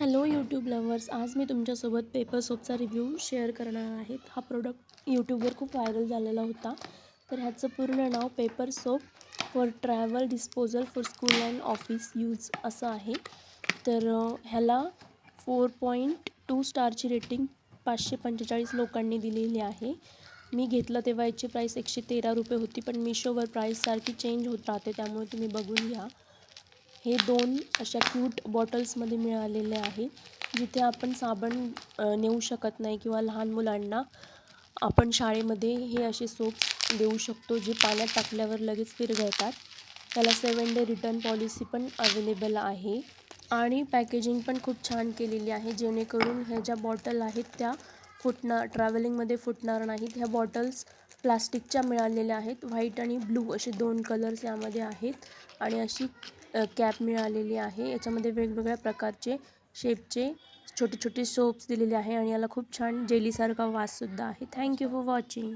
Hello YouTube lovers, आज मी तुमच्यासोबत paper सोपचा review share करणार आहे. हा प्रोडक्ट यूट्यूबवर खूप व्हायरल झालेला होता. तर ह्याचं पूर्ण नाव paper soap for travel disposal for school and office use असं आहे. तर ह्याला 4.2 स्टारची रेटिंग 545 लोकांनी दिलेली आहे. मी घेतलं तेव्हा याची प्राईस 113 रुपये होती, पण मिशोवर प्राईस सारखी चेंज होत राहते, त्यामुळे तुम्ही बघून घ्या. हे 2 अशा क्यूट बॉटल्समध्ये मिळालेले आहे, जिथे आपण साबण नेऊ शकत नाही किंवा लहान मुलांना आपण शाळेमध्ये हे असे सोप्स देऊ शकतो, जे पाण्यात टाकल्यावर लगेच विरघळतात. त्याला 7 डे रिटर्न पॉलिसी पण अवेलेबल आहे आणि पॅकेजिंग पण खूप छान केलेली आहे, जेणेकरून ह्या ज्या बॉटल आहेत त्या ट्रॅव्हलिंगमध्ये फुटणार नाहीत. ह्या बॉटल्स प्लास्टिकच्या मिळालेल्या आहेत. व्हाईट आणि ब्लू असे 2 कलर्स यामध्ये आहेत आणि अशी कॅप मिळालेली आहे. याच्यामध्ये वेगवेगळ्या प्रकारचे शेपचे छोटे छोटे सोप्स दिलेले आहे आणि याला खूप छान जेलीसारखा वाससुद्धा आहे. Thank you for watching.